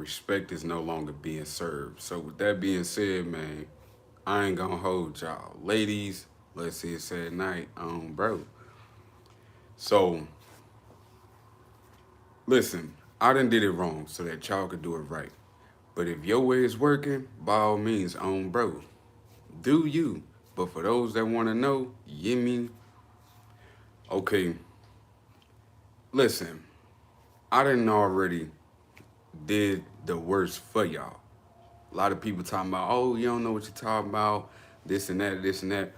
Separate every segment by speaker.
Speaker 1: respect is no longer being served. So with that being said, man, I ain't gonna hold y'all. Ladies, let's see it said night, bro. So listen, I done did it wrong so that y'all could do it right. But if your way is working, by all means, bro, do you. But for those that wanna know, you mean, okay, listen, I didn't already did the worst for y'all. A lot of people talking about, oh, you don't know what you're talking about, this and that, this and that.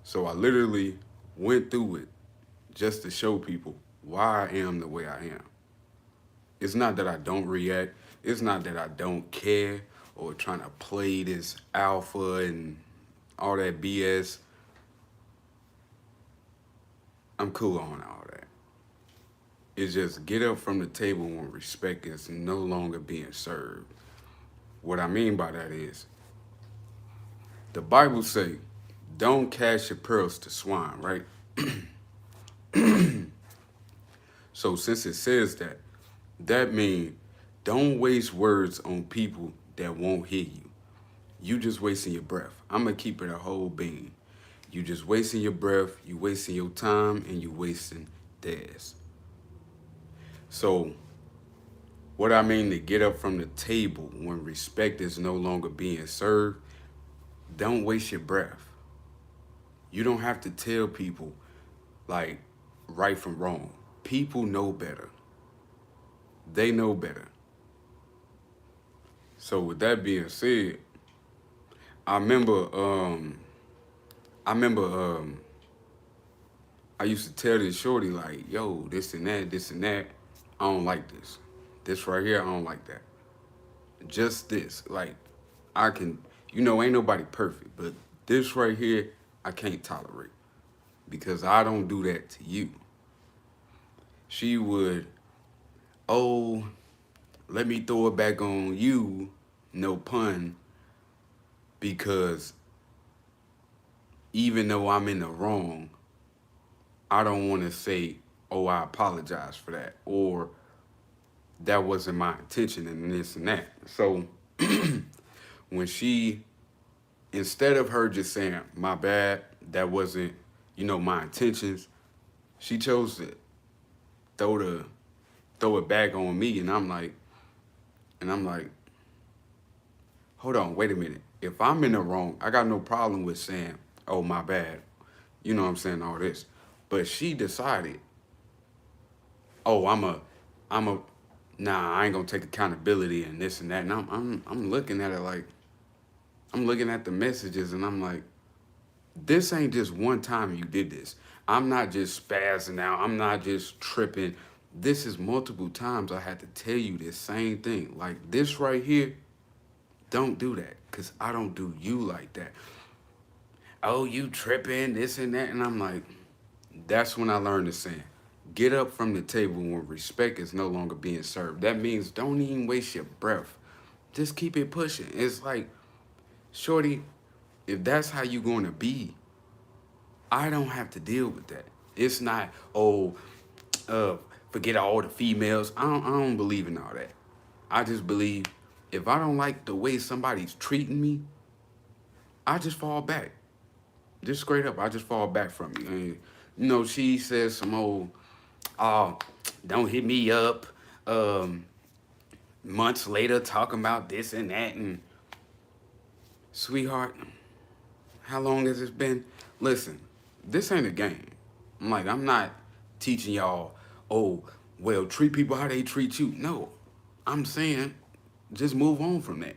Speaker 1: So I literally went through it just to show people why I am the way I am. It's not that I don't react. It's not that I don't care or trying to play this alpha and all that BS. I'm cool on all that. It's just get up from the table when respect is no longer being served. What I mean by that is the Bible say, don't cast your pearls to swine, right? So since it says that, that means don't waste words on people that won't hear you. You just wasting your breath. I'm gonna keep it a whole being. You just wasting your breath, you wasting your time, and you wasting theirs. So what I mean to get up from the table when respect is no longer being served, don't waste your breath. You don't have to tell people like right from wrong. People know better. They know better. So with that being said, I remember I remember I used to tell this shorty like, yo, this and that, this and that. I don't like this. This right here, I don't like that. Just this. Like, I can, ain't nobody perfect, but this right here, I can't tolerate because I don't do that to you. She would, oh, let me throw it back on you, no pun, because even though I'm in the wrong, I don't want to say, oh, I apologize for that, or that wasn't my intention, and this and that. So when she, instead of her just saying, my bad, that wasn't, my intentions, she chose to throw the throw it back on me, and I'm like, hold on, wait a minute. If I'm in the wrong, I got no problem with saying, oh, my bad. You know what I'm saying, all this. But she decided, oh, I'm a, nah, I ain't gonna take accountability and this and that. And I'm looking at it like, I'm looking at the messages and I'm like, this ain't just one time you did this. I'm not just spazzing out. I'm not just tripping. This is multiple times I had to tell you this same thing. Like this right here, don't do that. Cause I don't do you like that. Oh, you tripping, this and that. And I'm like, that's when I learned the saying. Get up from the table when respect is no longer being served. That means don't even waste your breath. Just keep it pushing. It's like, shorty, if that's how you gonna be, I don't have to deal with that. It's not, oh, forget all the females. I don't believe in all that. I just believe if I don't like the way somebody's treating me, I just fall back. Just straight up, I just fall back from you. And, she says some old, oh, don't hit me up. Um, Months later, talking about this and that. And, sweetheart, how long has it been? Listen, this ain't a game. I'm not teaching y'all, oh, well, treat people how they treat you. No, I'm saying just move on from that.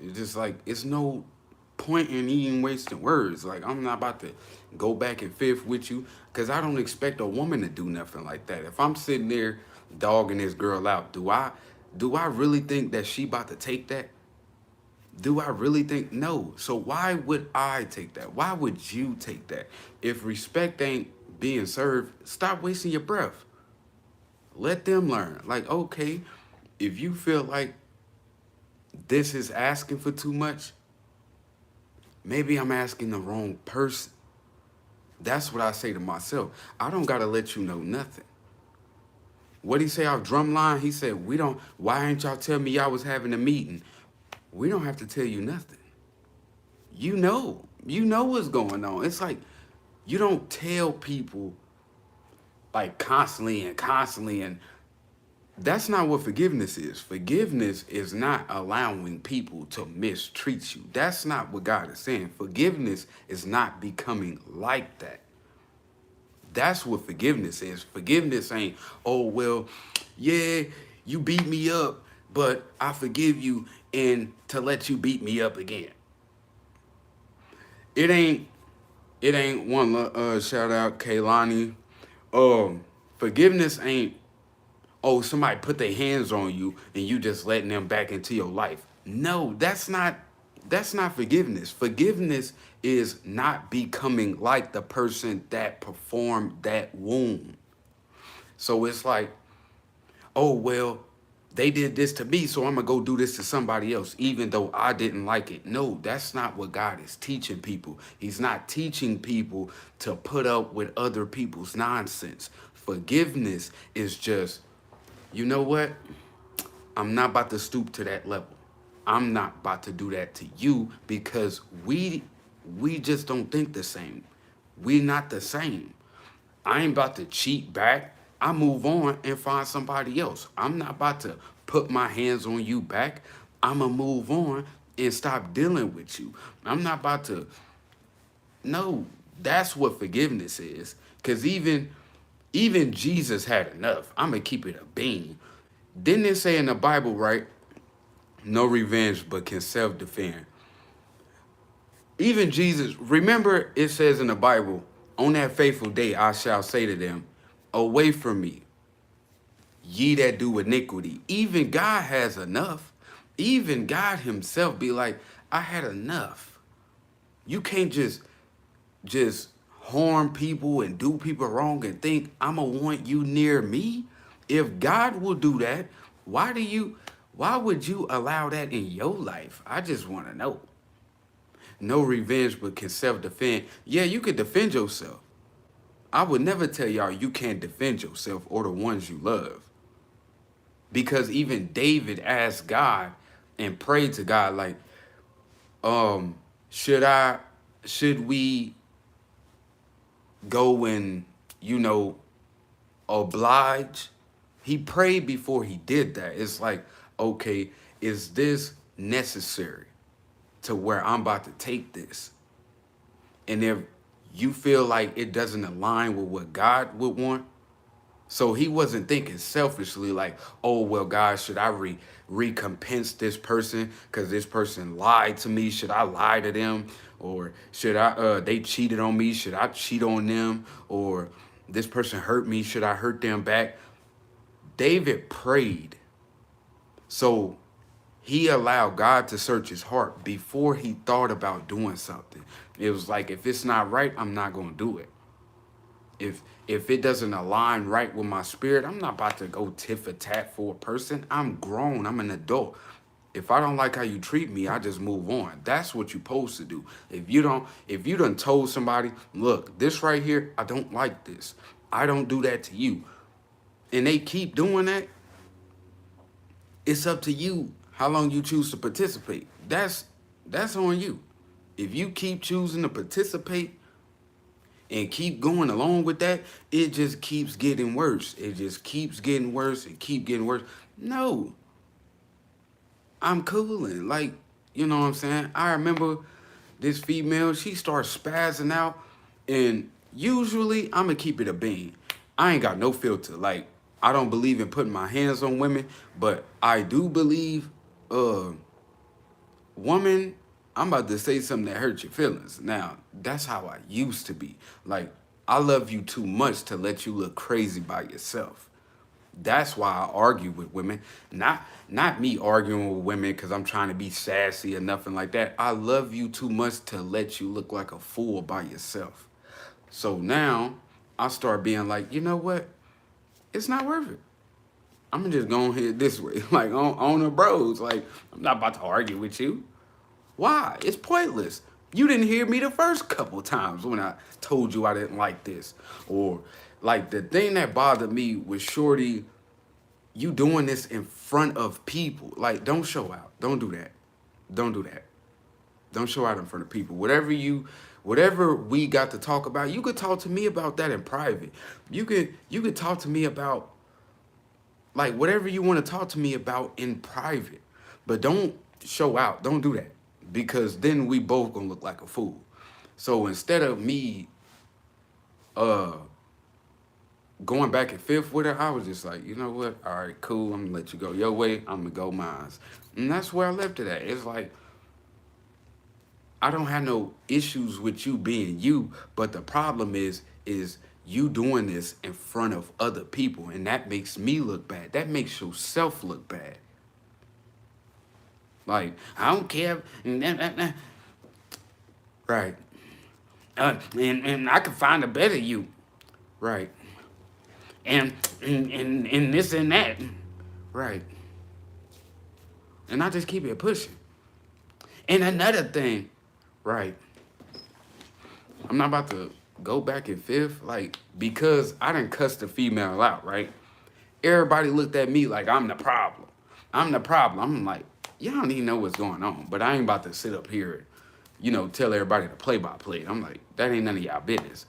Speaker 1: It's just like, it's no point in even wasting words. Like, I'm not about to go back and forth with you because I don't expect a woman to do nothing like that. If I'm sitting there dogging this girl out, do I really think that she about to take that? Do I really think? No. So why would I take that? Why would you take that? If respect ain't being served, stop wasting your breath. Let them learn. Like, okay, if you feel like this is asking for too much, maybe I'm asking the wrong person. That's what I say to myself. I don't got to let you know nothing. What he say off Drumline? He said, we don't, why ain't y'all tell me y'all was having a meeting? We don't have to tell you nothing. You know what's going on. It's like, you don't tell people like constantly and constantly. And that's not what forgiveness is. Forgiveness is not allowing people to mistreat you. That's not what God is saying. Forgiveness is not becoming like that. That's what forgiveness is. Forgiveness ain't, oh, well, yeah, you beat me up, but I forgive you and to let you beat me up again. It ain't, it ain't one, shout out Kaylani. Forgiveness ain't, oh, somebody put their hands on you and you just letting them back into your life. No, that's not forgiveness. Forgiveness is not becoming like the person that performed that wound. So it's like, oh, well, they did this to me, so I'm going to go do this to somebody else, even though I didn't like it. No, that's not what God is teaching people. He's not teaching people to put up with other people's nonsense. Forgiveness is just, you know what? I'm not about to stoop to that level. I'm not about to do that to you because we just don't think the same. We not the same. I ain't about to cheat back. I move on and find somebody else. I'm not about to put my hands on you back. I'ma move on and stop dealing with you. I'm not about to. No, that's what forgiveness is. Cause even Jesus had enough. I'ma keep it a bean. Didn't it say in the Bible, right? No revenge, but can self-defend. Even Jesus, remember it says in the Bible, on that faithful day I shall say to them, away from me, ye that do iniquity. Even God has enough. Even God himself be like, I had enough. You can't just harm people and do people wrong and think I'ma want you near me. If God will do that, why would you allow that in your life? I just want to know. No revenge, but can self-defend. Yeah, you can defend yourself. I would never tell y'all you can't defend yourself or the ones you love. Because even David asked God and prayed to God like, should we go and, oblige? He prayed before he did that. It's like, okay, is this necessary to where I'm about to take this? And if you feel like it doesn't align with what God would want, so he wasn't thinking selfishly like, oh, well, God, should I recompense this person because this person lied to me? Should I lie to them? Or should they cheated on me? Should I cheat on them? Or this person hurt me. Should I hurt them back? David prayed. So he allowed God to search his heart before he thought about doing something. It was like, if it's not right, I'm not going to do it. If it doesn't align right with my spirit, I'm not about to go tit for tat for a person. I'm grown. I'm an adult. If I don't like how you treat me, I just move on. That's what you're supposed to do. If you done told somebody, look, this right here, I don't like this. I don't do that to you. And they keep doing that, it's up to you how long you choose to participate. That's on you. If you keep choosing to participate and keep going along with that, it just keeps getting worse. It just keeps getting worse and keep getting worse. No, I'm cooling. Like, you know what I'm saying? I remember this female, she starts spazzing out, and usually I'm going to keep it a bean. I ain't got no filter. Like, I don't believe in putting my hands on women, but I do believe, woman, I'm about to say something that hurts your feelings. Now, that's how I used to be. Like, I love you too much to let you look crazy by yourself. That's why I argue with women. Not me arguing with women because I'm trying to be sassy or nothing like that. I love you too much to let you look like a fool by yourself. So now I start being like, you know what? It's not worth it. I'm gonna just go ahead this way, like on the bros. Like, I'm not about to argue with you. Why? It's pointless. You didn't hear me the first couple times when I told you I didn't like this. Or like the thing that bothered me with Shorty you doing this in front of people. Like, don't show out. Don't do that. Don't do that. Don't show out in front of people. Whatever we got to talk about, you could talk to me about that in private. You could talk to me about like whatever you want to talk to me about in private. But don't show out. Don't do that. Because then we both gonna look like a fool. So instead of me uh going back and fifth with her, I was just like, you know what? All right, cool. I'm gonna let you go your way. I'm gonna go mine. And that's where I left it at. It's like I don't have no issues with you being you, but the problem is you doing this in front of other people, and that makes me look bad. That makes yourself look bad. Like I don't care, right? And I can find a better you, right? And this and that, right? And I just keep it pushing. And another thing, right? I'm not about to go back in fifth, like, because I done cussed the female out, right? Everybody looked at me like I'm the problem. I'm the problem. I'm like, y'all don't even know what's going on, but I ain't about to sit up here and, tell everybody to play by play. I'm like, that ain't none of y'all business.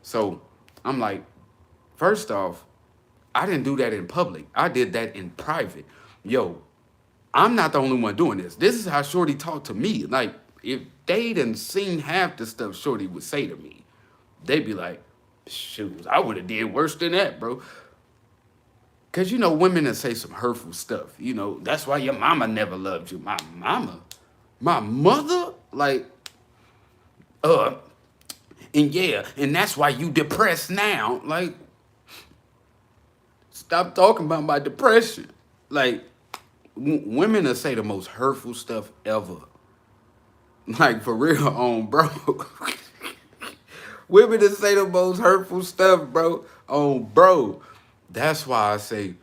Speaker 1: So I'm like, first off, I didn't do that in public. I did that in private. Yo, I'm not the only one doing this. This is how Shorty talked to me. Like, if they done seen half the stuff Shorty would say to me, they'd be like, shoot, I would have did worse than that, bro. Because, women that say some hurtful stuff. That's why your mama never loved you. My mama? My mother? Like, uh, and yeah, and that's why you depressed now. Like, stop talking about my depression. Like, women that say the most hurtful stuff ever. Like, for real, bro. Women that say the most hurtful stuff, bro. Bro. That's why I say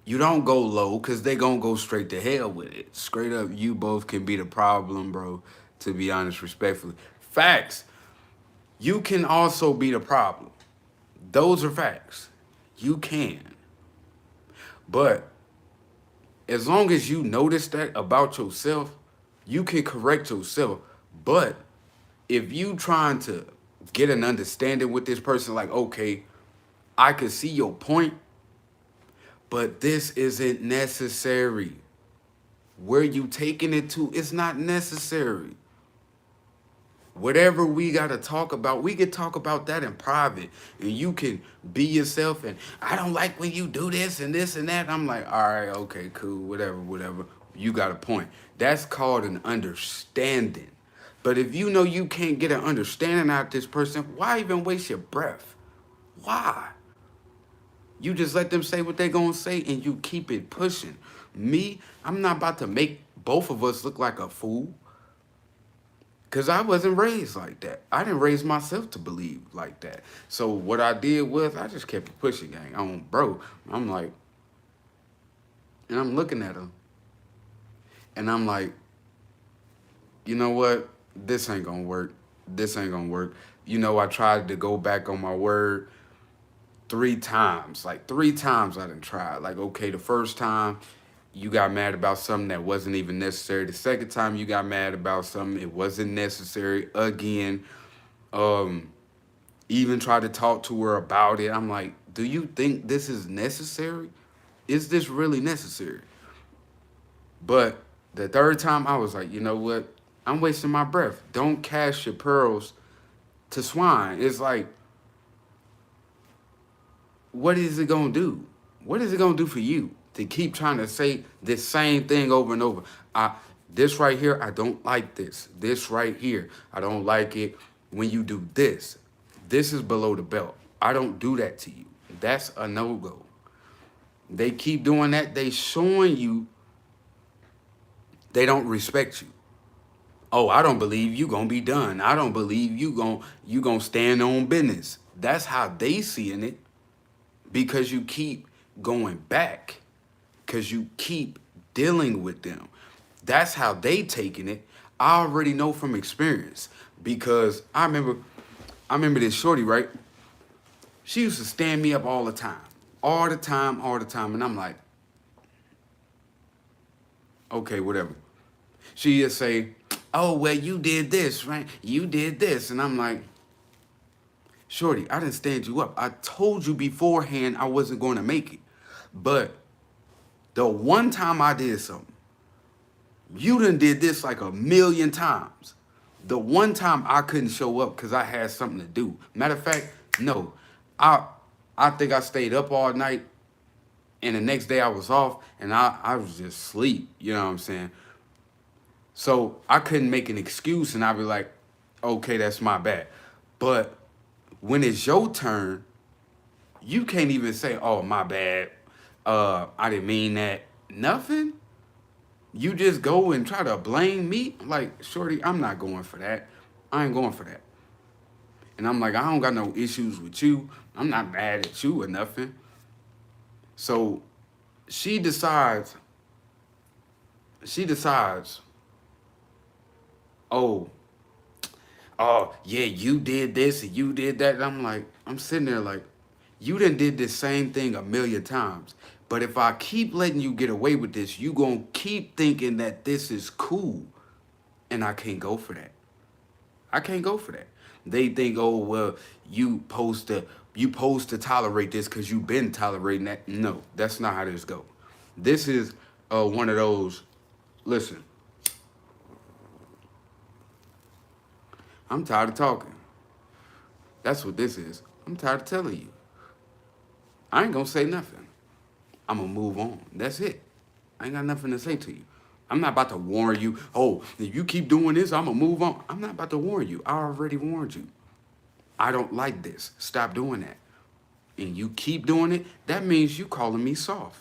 Speaker 1: you don't go low, because they gonna go straight to hell with it. Straight up, you both can be the problem, bro, to be honest, respectfully. Facts. You can also be the problem. Those are facts. You can. But as long as you notice that about yourself, you can correct yourself. But if you trying to get an understanding with this person, like, okay, I could see your point, but this isn't necessary. Where you taking it to, it's not necessary. Whatever we got to talk about, we can talk about that in private. And you can be yourself. And I don't like when you do this and this and that. I'm like, all right, okay, cool, whatever. You got a point. That's called an understanding. But if you know you can't get an understanding out of this person, why even waste your breath? Why? You just let them say what they're going to say and you keep it pushing. Me, I'm not about to make both of us look like a fool. Because I wasn't raised like that. I didn't raise myself to believe like that. So what I did was I just kept it pushing, gang. Bro, I'm like, and I'm looking at him. And I'm like, you know what? This ain't going to work. This ain't going to work. I tried to go back on my word 3 times. Like 3 times I done tried. Like, okay, the first time you got mad about something that wasn't even necessary. The second time you got mad about something, it wasn't necessary again. Even tried to talk to her about it. I'm like, do you think this is necessary? Is this really necessary? But the third time I was like, you know what? I'm wasting my breath. Don't cast your pearls to swine. It's like, what is it going to do? What is it going to do for you to keep trying to say this same thing over and over? This right here, I don't like this. This right here, I don't like it when you do this. This is below the belt. I don't do that to you. That's a no-go. They keep doing that. They showing you they don't respect you. Oh, I don't believe you gonna be done. I don't believe you gonna stand on business. That's how they seeing it, because you keep going back, because you keep dealing with them. That's how they taking it. I already know from experience, because I remember this shorty, right? She used to stand me up all the time, and I'm like, Okay, whatever. She just say, oh, well, you did this, right? You did this. And I'm like, shorty, I didn't stand you up. I told you beforehand I wasn't going to make it. But the one time I did something, you done did this like a million times. The one time I couldn't show up because I had something to do. Matter of fact, no. I I think I stayed up all night and the next day I was off and I was just asleep. You know what I'm saying? So I couldn't make an excuse and I'd be like, okay, that's my bad. But when it's your turn, you can't even say, oh, my bad. I didn't mean that. Nothing. You just go and try to blame me. I'm like, shorty, I'm not going for that. I ain't going for that. And I'm like, I don't got no issues with you. I'm not mad at you or nothing. So she decides, she decides, oh, yeah, you did this and you did that. And I'm like, I'm sitting there like, you done did the same thing a million times. But if I keep letting you get away with this, you gonna keep thinking that this is cool. And I can't go for that. I can't go for that. They think, oh well, you supposed to tolerate this because you've been tolerating that. No, that's not how this go. This is one of those. Listen, I'm tired of talking. That's what this is. I'm tired of telling you. I ain't gonna say nothing. I'm gonna move on. That's it. I ain't got nothing to say to you. I'm not about to warn you. Oh, if you keep doing this, I'm gonna move on. I'm not about to warn you. I already warned you. I don't like this. Stop doing that. And you keep doing it, that means you calling me soft.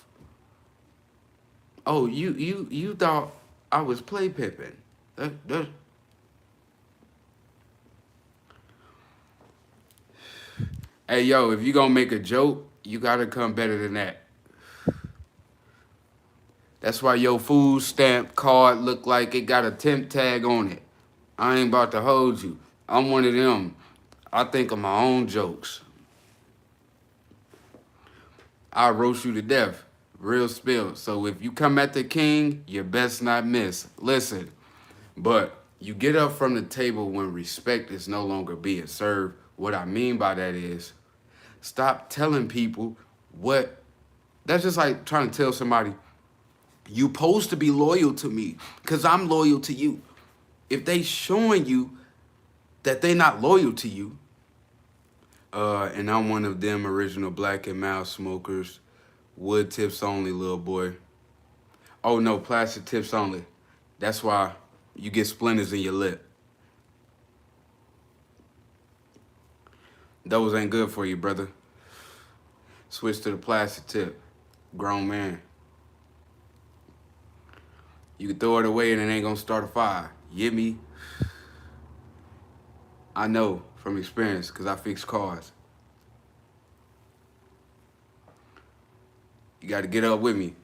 Speaker 1: Oh, you thought I was play pipping. That, hey yo, if you gonna make a joke, you gotta come better than that. That's why your food stamp card look like it got a temp tag on it. I ain't about to hold you. I'm one of them. I think of my own jokes. I'll roast you to death. Real spill. So if you come at the king, you best not miss. Listen, but you get up from the table when respect is no longer being served. What I mean by that is stop telling people what. That's just like trying to tell somebody, you supposed to be loyal to me because I'm loyal to you. If they showing you that they not loyal to you, and I'm one of them original black and mild smokers, wood tips only, little boy. Oh no, plastic tips only. That's why you get splinters in your lip. Those ain't good for you, brother. Switch to the plastic tip. Grown man. You can throw it away and it ain't gonna start a fire. You get me? I know from experience because I fix cars. You got to get up with me.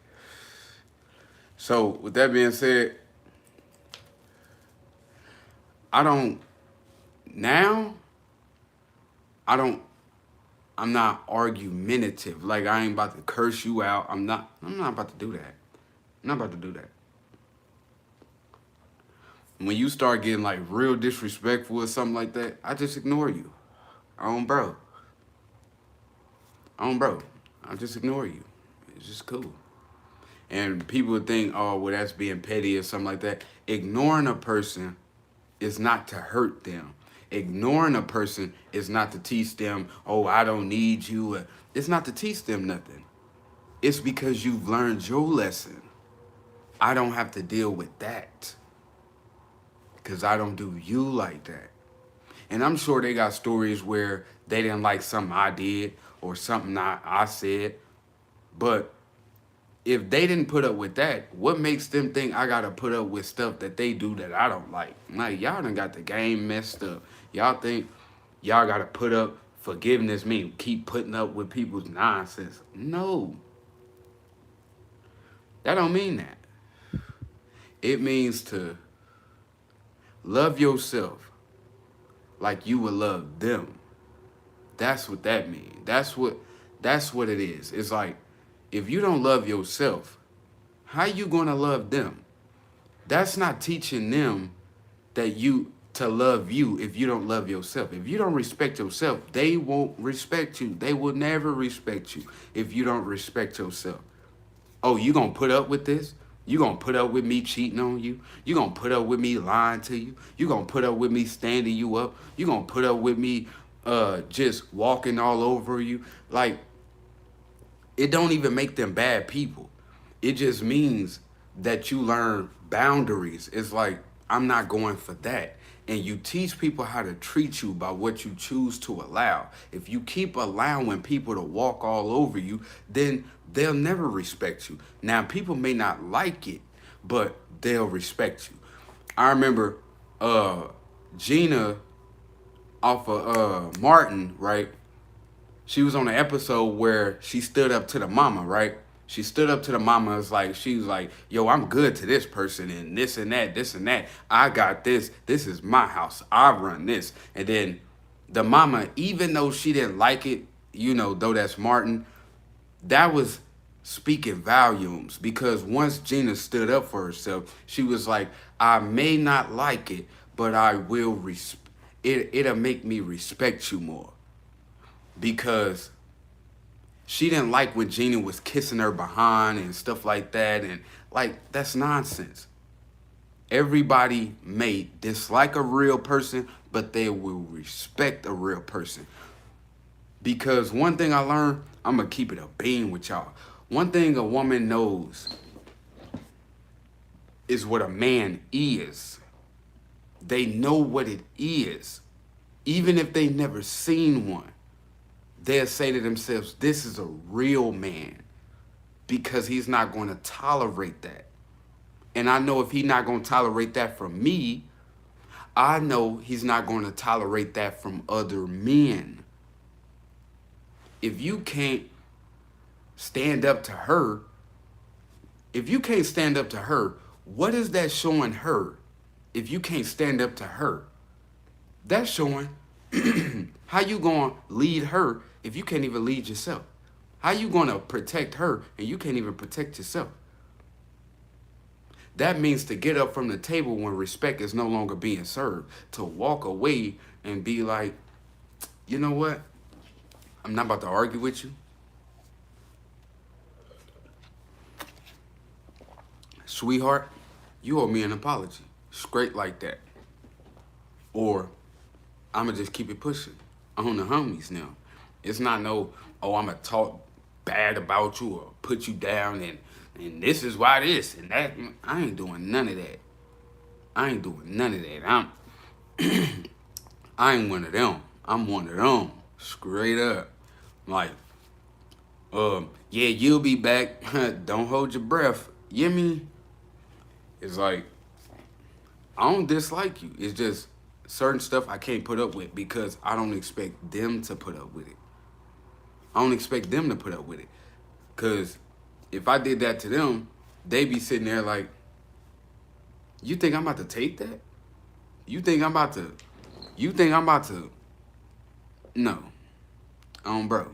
Speaker 1: So, with that being said, I don't, now, I don't, I'm not argumentative. Like, I ain't about to curse you out. I'm not about to do that. I'm not about to do that. When you start getting like real disrespectful or something like that, I just ignore you. I don't, bro. I don't, bro. I just ignore you. It's just cool. And people would think, oh, well, that's being petty or something like that. Ignoring a person is not to hurt them. Ignoring a person is not to teach them, oh, I don't need you. It's not to teach them nothing. It's because you've learned your lesson. I don't have to deal with that because I don't do you like that. And I'm sure they got stories where they didn't like something I did or something I said. But if they didn't put up with that, what makes them think I gotta put up with stuff that they do that I don't like? Like, y'all done got the game messed up. Y'all think y'all gotta put up forgiveness mean keep putting up with people's nonsense. No. That don't mean that. It means to love yourself like you would love them. That's what that means. That's what it is. It's like, if you don't love yourself, how you gonna love them? That's not teaching them that you to love you if you don't love yourself. If you don't respect yourself, they won't respect you. They will never respect you if you don't respect yourself. Oh, you gonna put up with this? You gonna put up with me cheating on you? You gonna put up with me lying to you? You gonna put up with me standing you up? You gonna put up with me just walking all over you? Like, it don't even make them bad people. It just means that you learn boundaries. It's like, I'm not going for that. And you teach people how to treat you by what you choose to allow. If you keep allowing people to walk all over you, then they'll never respect you. Now, people may not like it, but they'll respect you. I remember Gina off of Martin, right? She was on an episode where she stood up to the mama, right? She stood up to the mama. It's like, she was like, yo, I'm good to this person and this and that, this and that. I got this. This is my house. I run this. And then the mama, even though she didn't like it, you know, though that's Martin, that was speaking volumes, because once Gina stood up for herself, she was like, I may not like it, but I will it'll make me respect you more. Because she didn't like when Gina was kissing her behind and stuff like that. And like, that's nonsense. Everybody may dislike a real person, but they will respect a real person. Because one thing I learned, I'm going to keep it a bean with y'all. One thing a woman knows is what a man is. They know what it is. Even if they never seen one, they'll say to themselves, this is a real man, because he's not going to tolerate that. And I know if he's not going to tolerate that from me, I know he's not going to tolerate that from other men. If you can't stand up to her, what is that showing her? If you can't stand up to her, that's showing how you going to lead her if you can't even lead yourself? How you going to protect her and you can't even protect yourself? That means to get up from the table when respect is no longer being served, to walk away and be like, you know what? I'm not about to argue with you. Sweetheart, you owe me an apology. Straight like that. Or I'm going to just keep it pushing on the homies now. It's not no, oh, I'm going to talk bad about you or put you down and this is why this and that. I ain't doing none of that. I ain't one of them. I'm one of them. Straight up. Like, yeah, you'll be back. Don't hold your breath. You hear me? It's like, I don't dislike you. It's just certain stuff I can't put up with because I don't expect them to put up with it. I don't expect them to put up with it. Because if I did that to them, they be sitting there like, you think I'm about to take that? You think I'm about to? No. Bro.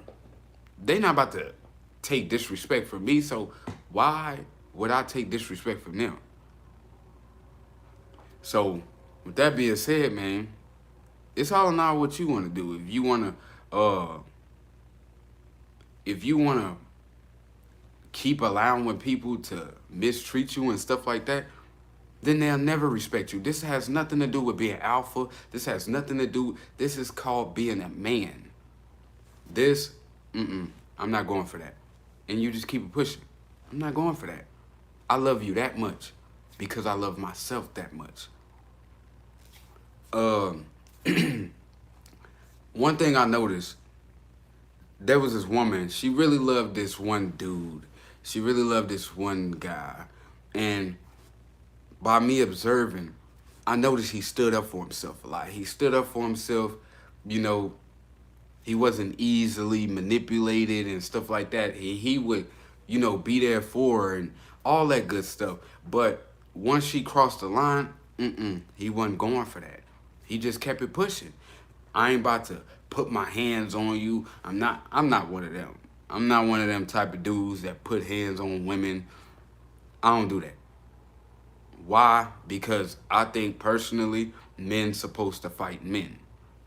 Speaker 1: They not about to take disrespect from me, so why would I take disrespect from them? So, with that being said, man, it's all in all what you want to do. If you want to keep allowing people to mistreat you and stuff like that, then they'll never respect you. This has nothing to do with being alpha. This is called being a man. I'm not going for that. And you just keep it pushing. I'm not going for that. I love you that much because I love myself that much. One thing I noticed, there was this woman, she really loved this one dude. She really loved this one guy. And by me observing, I noticed he stood up for himself a lot. He stood up for himself, you know, he wasn't easily manipulated and stuff like that. He would, you know, be there for her and all that good stuff. But once she crossed the line, he wasn't going for that. He just kept it pushing. I ain't about to put my hands on you. I'm not one of them. I'm not one of them type of dudes that put hands on women. I don't do that. Why? Because I think personally, men supposed to fight men.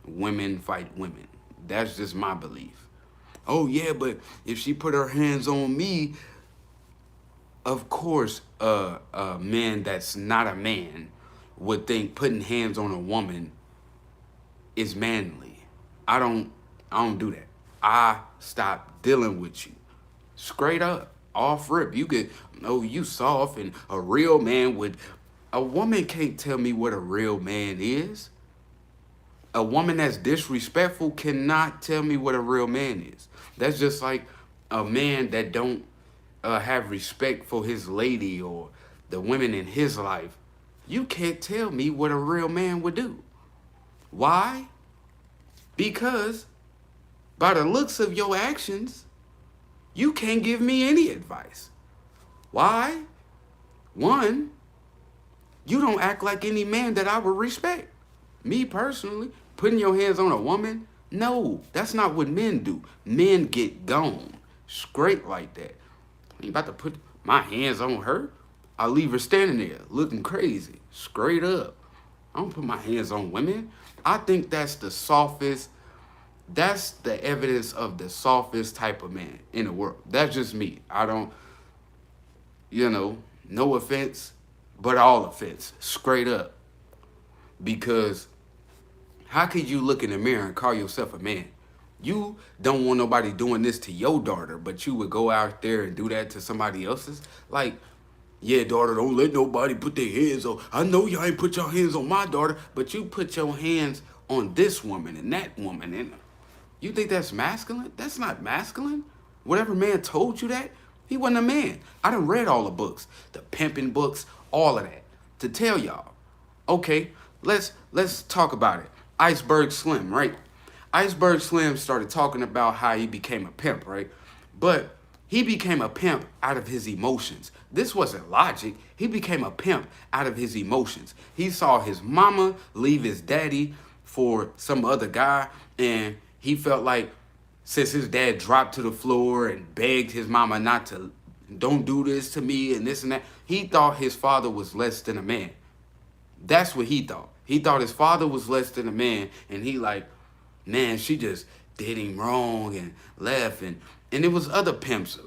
Speaker 1: Women fight women. That's just my belief. Oh yeah, but if she put her hands on me, of course, a man that's not a man would think putting hands on a woman is manly. I don't I don't do that. I stop dealing with you. Straight up. Off rip. You could oh you soft and a real man would a woman can't tell me what a real man is. A woman that's disrespectful cannot tell me what a real man is. That's just like a man that don't have respect for his lady or the women in his life. You can't tell me what a real man would do. Why? Because by the looks of your actions, you can't give me any advice. Why? One, you don't act like any man that I would respect. Me personally, putting your hands on a woman, no, that's not what men do. Men get gone straight like that. I ain't about to put my hands on her. I leave her standing there looking crazy, straight up. I don't put my hands on women. I think that's the softest, that's the evidence of the softest type of man in the world. That's just me. I don't, no offense, but all offense, straight up. Because how could you look in the mirror and call yourself a man? You don't want nobody doing this to your daughter, but you would go out there and do that to somebody else's? Like, yeah, daughter, don't let nobody put their hands on. I know y'all ain't put your hands on my daughter, but you put your hands on this woman and that woman. And you think that's masculine? That's not masculine. Whatever man told you that, he wasn't a man. I done read all the books, the pimping books, all of that, to tell y'all. Okay, let's talk about it. Iceberg Slim, right? Iceberg Slim started talking about how he became a pimp, right? But he became a pimp out of his emotions. This wasn't logic. He became a pimp out of his emotions. He saw his mama leave his daddy for some other guy, and he felt like since his dad dropped to the floor and begged his mama not to, don't do this to me and this and that, he thought his father was less than a man. That's what he thought. He thought his father was less than a man, and he like, man, she just did him wrong and left, and it was other pimps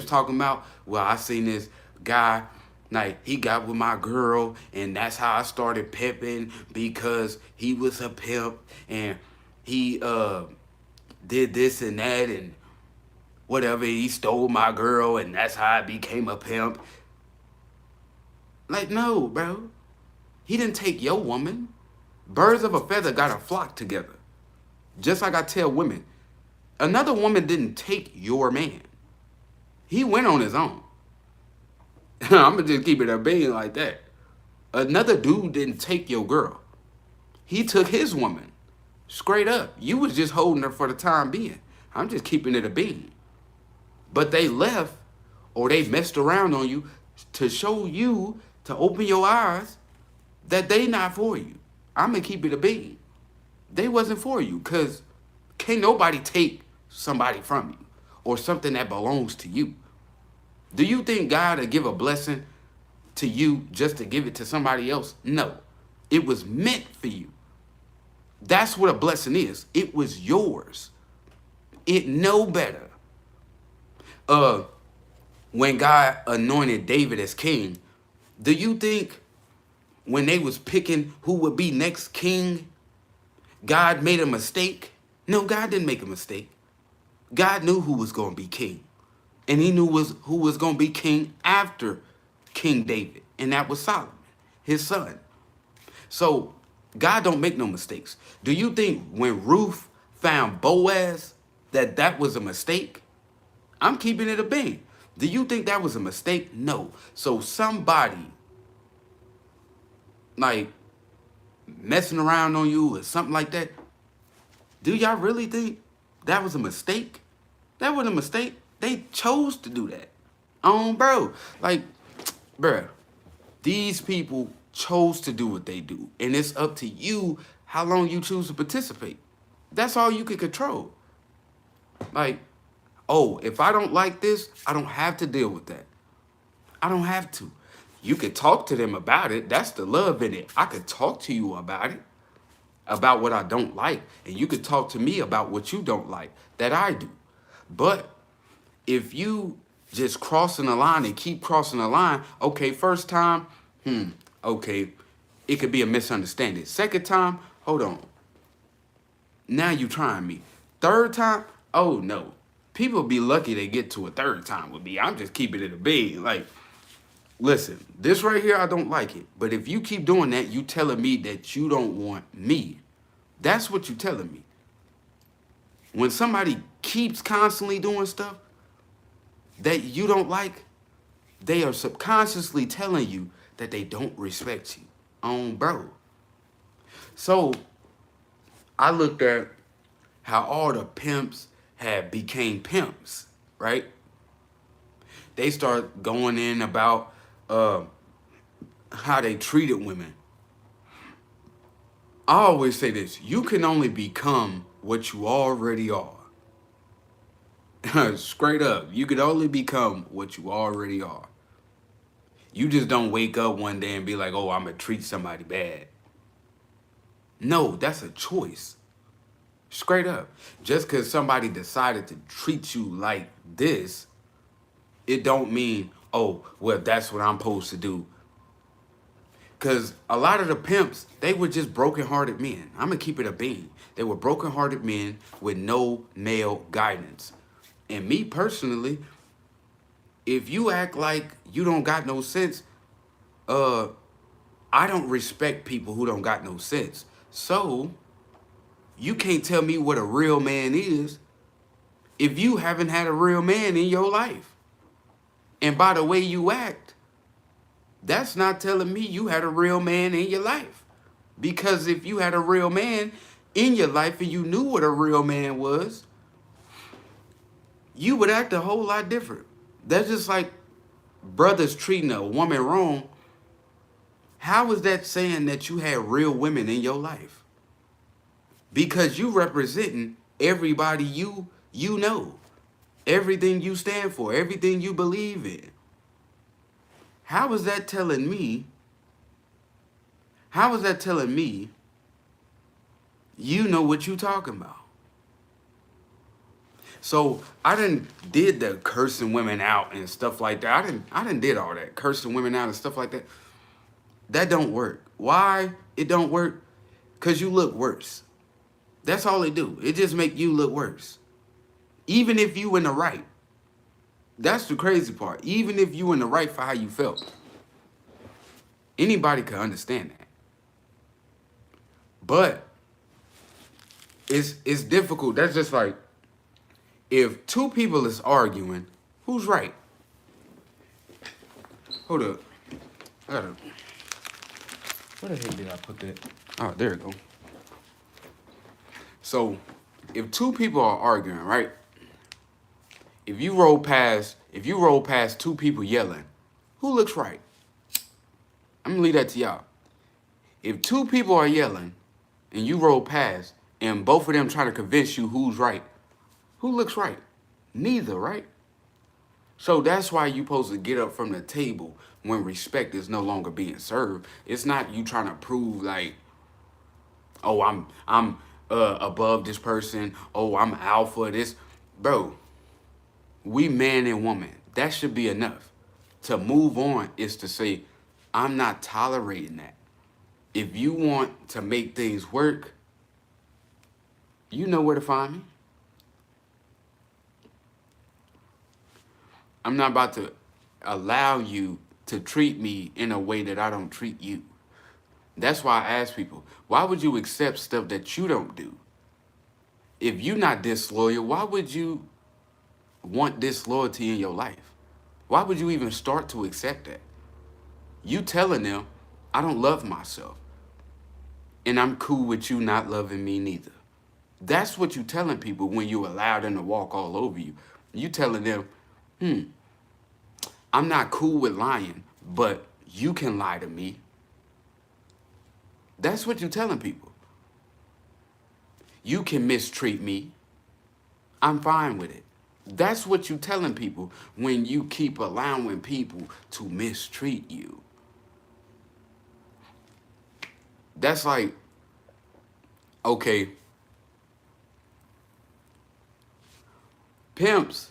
Speaker 1: talking about, well, I seen this guy, like he got with my girl, and that's how I started pimping because he was a pimp, and he did this and that and whatever. He stole my girl, and that's how I became a pimp. Like, no, bro. He didn't take your woman. Birds of a feather gotta flock together. Just like I tell women, another woman didn't take your man. He went on his own. I'm gonna just keep it a being like that. Another dude didn't take your girl. He took his woman. Straight up. You was just holding her for the time being. I'm just keeping it a being. But they left, or they messed around on you to show you, to open your eyes that they not for you. I'm gonna keep it a being. They wasn't for you, because can't nobody take somebody from you or something that belongs to you. Do you think God will give a blessing to you just to give it to somebody else? No. It was meant for you. That's what a blessing is. It was yours. It know better. When God anointed David as king, do you think when they was picking who would be next king, God made a mistake? No, God didn't make a mistake. God knew who was going to be king. And he knew who was going to be king after King David. And that was Solomon, his son. So God don't make no mistakes. Do you think when Ruth found Boaz that was a mistake? I'm keeping it a bean. Do you think that was a mistake? No. So somebody like messing around on you or something like that, do y'all really think that was a mistake? That wasn't a mistake. They chose to do that. Bro. Like, bro, these people chose to do what they do. And it's up to you how long you choose to participate. That's all you can control. Like, oh, if I don't like this, I don't have to deal with that. I don't have to. You could talk to them about it. That's the love in it. I could talk to you about it, about what I don't like, and you could talk to me about what you don't like that I do. But if you just crossing the line and keep crossing the line, okay, first time, okay, it could be a misunderstanding. Second time, hold on. Now you trying me. Third time, oh no. People be lucky they get to a third time with me. I'm just keeping it a bean. Like, listen, this right here, I don't like it. But if you keep doing that, you telling me that you don't want me. That's what you telling me. When somebody keeps constantly doing stuff that you don't like, they are subconsciously telling you that they don't respect you. Bro. So I looked at how all the pimps had became pimps, right? They start going in about how they treated women. I always say this: you can only become what you already are. Straight up, you could only become what you already are. You just don't wake up one day and be like, oh, I'm gonna treat somebody bad. No, that's a choice. Straight up. Just because somebody decided to treat you like this, it don't mean, oh, well, that's what I'm supposed to do. Because a lot of the pimps, they were just broken-hearted men. I'm going to keep it a bean. They were broken-hearted men with no male guidance. And me personally, if you act like you don't got no sense, I don't respect people who don't got no sense. So you can't tell me what a real man is if you haven't had a real man in your life. And by the way you act, that's not telling me you had a real man in your life. Because if you had a real man in your life and you knew what a real man was, you would act a whole lot different. That's just like brothers treating a woman wrong. How is that saying that you had real women in your life? Because you representing everybody you know. Everything you stand for, everything you believe in. How is that telling me? How is that telling me you know what you talking about? So I did the cursing women out and stuff like that. I didn't did all that. Cursing women out and stuff like that. That don't work. Why it don't work? Because you look worse. That's all it do. It just make you look worse. Even if you in the right. That's the crazy part. Even if you in the right for how you felt. Anybody can understand that. But it's difficult. That's just like if two people is arguing, who's right? Hold up. Where the heck did I put that? Oh, there it go. So if two people are arguing, right? If you roll past two people yelling, who looks right? I'm gonna leave that to y'all. If two people are yelling and you roll past and both of them trying to convince you who's right, who looks right? Neither, right? So that's why you supposed to get up from the table when respect is no longer being served. It's not you trying to prove like, oh, I'm above this person. Oh, I'm alpha this. Bro, we man and woman. That should be enough. To move on is to say, I'm not tolerating that. If you want to make things work, you know where to find me. I'm not about to allow you to treat me in a way that I don't treat you. That's why I ask people, why would you accept stuff that you don't do? If you're not disloyal, why would you want disloyalty in your life? Why would you even start to accept that? You telling them, I don't love myself. And I'm cool with you not loving me neither. That's what you telling people when you allow them to walk all over you. You telling them, I'm not cool with lying, but you can lie to me. That's what you telling people. You can mistreat me. I'm fine with it. That's what you telling people when you keep allowing people to mistreat you. That's like, okay, pimps,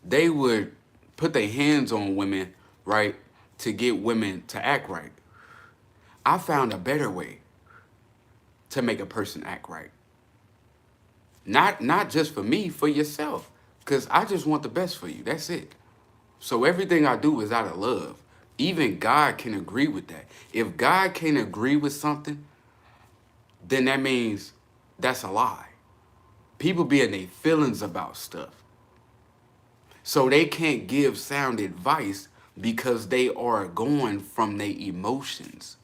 Speaker 1: they would put their hands on women, right, to get women to act right. I found a better way to make a person act right. Not just for me, for yourself. Cause I just want the best for you. That's it. So everything I do is out of love. Even God can agree with that. If God can't agree with something, then that means that's a lie. People be in their feelings about stuff. So they can't give sound advice because they are going from their emotions.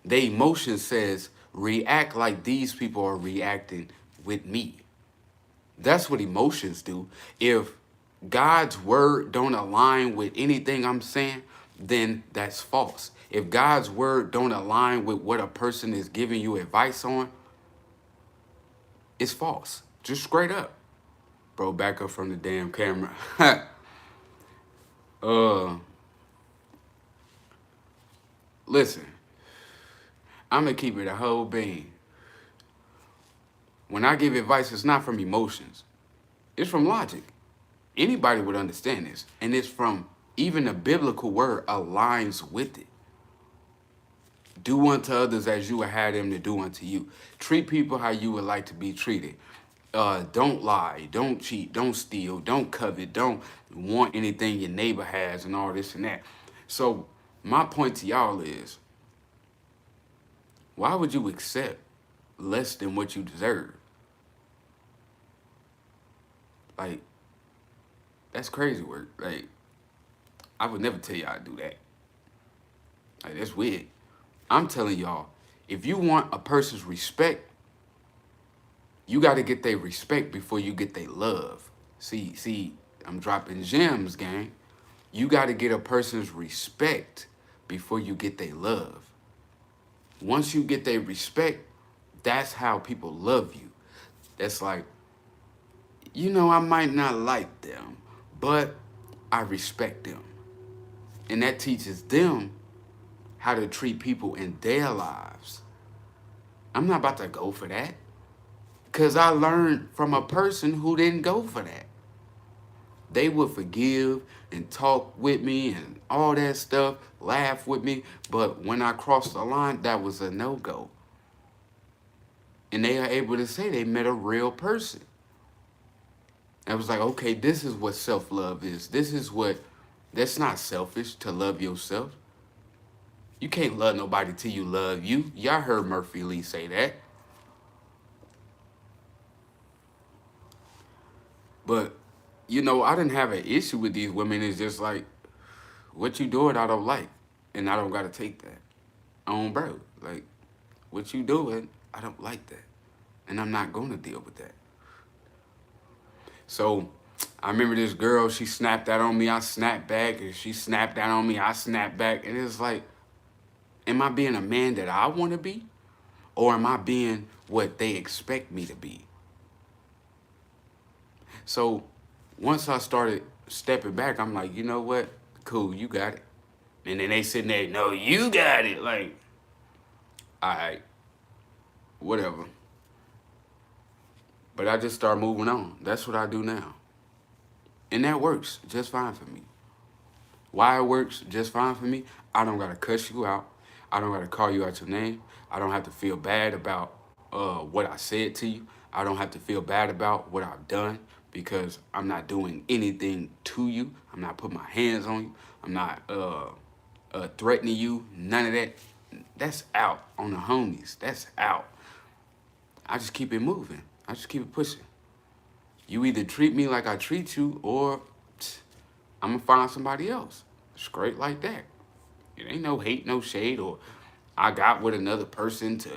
Speaker 1: Their emotion says, react like these people are reacting with me. That's what emotions do. If God's word don't align with anything I'm saying, then that's false. If God's word don't align with what a person is giving you advice on, it's false. Just straight up. Bro, back up from the damn camera. uh, Listen, I'm gonna keep it a whole bean. When I give advice, it's not from emotions. It's from logic. Anybody would understand this. And it's from even the biblical word aligns with it. Do unto others as you would have them to do unto you. Treat people how you would like to be treated. Don't lie, don't cheat, don't steal, don't covet, don't want anything your neighbor has and all this and that. So my point to y'all is, why would you accept less than what you deserve? Like, that's crazy work. Like, I would never tell y'all to do that. Like, that's weird. I'm telling y'all, if you want a person's respect, you got to get their respect before you get their love. See, I'm dropping gems, gang. You got to get a person's respect before you get their love. Once you get their respect, that's how people love you. That's like, I might not like them, but I respect them. And that teaches them how to treat people in their lives. I'm not about to go for that. Because I learned from a person who didn't go for that. They would forgive and talk with me and all that stuff, laugh with me. But when I crossed the line, that was a no-go. And they are able to say they met a real person. I was like, okay, this is what self-love is. That's not selfish to love yourself. You can't love nobody till you love you. Y'all heard Murphy Lee say that. But, I didn't have an issue with these women. It's just like, what you doing, I don't like. And I don't got to take that. Bro. Like, what you doing, I don't like that. And I'm not going to deal with that. So, I remember this girl, she snapped out on me, I snapped back. And she snapped out on me, I snapped back. And it's like, am I being a man that I want to be? Or am I being what they expect me to be? So once I started stepping back, I'm like, you know what? Cool, you got it. And then they sitting there, no, you got it. Like, all right, whatever. But I just start moving on. That's what I do now. And that works just fine for me. Why it works just fine for me, I don't got to cuss you out. I don't got to call you out your name. I don't have to feel bad about what I said to you. I don't have to feel bad about what I've done because I'm not doing anything to you. I'm not putting my hands on you. I'm not threatening you. None of that. That's out on the homies. That's out. I just keep it moving. I just keep it pushing. You either treat me like I treat you or I'm going to find somebody else. Straight like that. It ain't no hate, no shade, or I got with another person to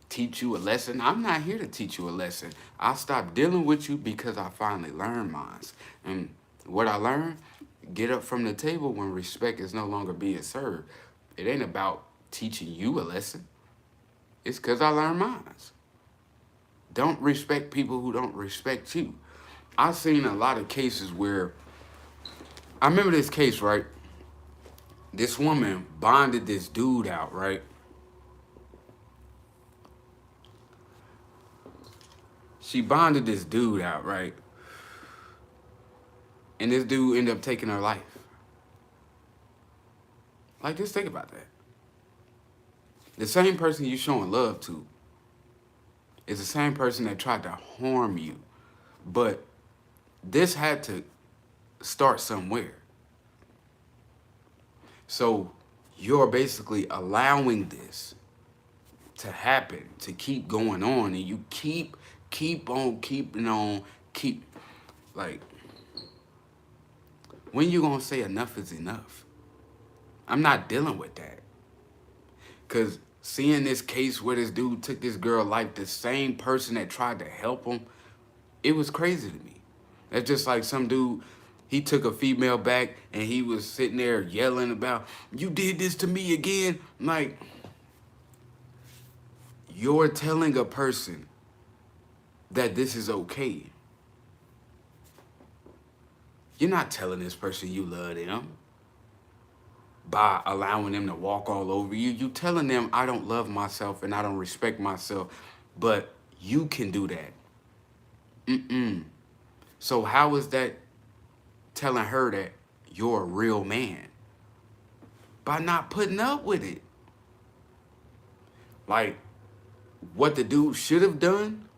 Speaker 1: teach you a lesson. I'm not here to teach you a lesson. I stopped dealing with you because I finally learned mine. And what I learned, get up from the table when respect is no longer being served. It ain't about teaching you a lesson. It's because I learned mine. Don't respect people who don't respect you. I've seen a lot of cases where, I remember this case, right? This woman bonded this dude out, right? She bonded this dude out, right? And this dude ended up taking her life. Like, just think about that. The same person you showing love to is the same person that tried to harm you. But this had to start somewhere. So you're basically allowing this to happen, to keep going on, and you keep on keeping on, keep, like, when you gonna say enough is enough? I'm not dealing with that. Cause seeing this case where this dude took this girl life, the same person that tried to help him, it was crazy to me. That's just like some dude, he took a female back and he was sitting there yelling about, you did this to me again. I'm like, you're telling a person that this is okay. You're not telling this person you love them by allowing them to walk all over you. You telling them I don't love myself and I don't respect myself, but you can do that. So how is that telling her that you're a real man? By not putting up with it. Like, what the dude should have done,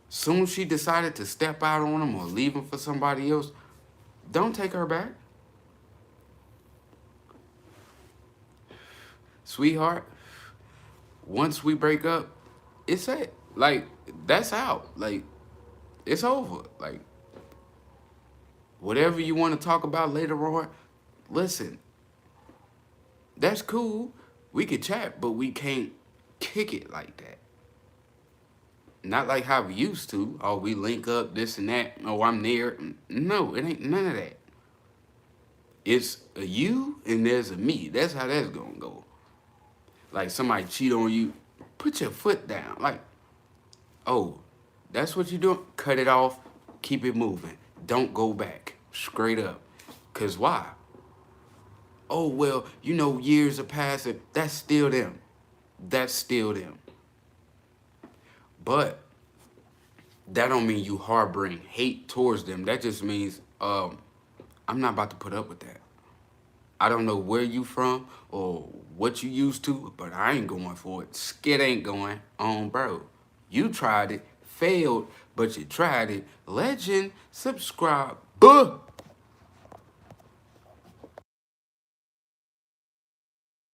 Speaker 1: soon she decided to step out on him or leave him for somebody else, don't take her back. Sweetheart, once we break up, it's it. Like, that's out. Like, it's over. Like, whatever you want to talk about later on, listen, that's cool. We could chat, but we can't kick it like that. Not like how we used to. Oh, we link up, this and that. Oh, I'm there. No, it ain't none of that. It's a you and there's a me. That's how that's gonna go. Like, somebody cheat on you, put your foot down. Like, oh, that's what you doing? Cut it off, keep it moving. Don't go back, straight up. Cause why? Oh, well, you know, years are passing. That's still them. That's still them. But that don't mean you harboring hate towards them. That just means I'm not about to put up with that. I don't know where you from or what you used to, but I ain't going for it. Skit ain't going on, bro. You tried it, failed, but you tried it. Legend, subscribe. Buh!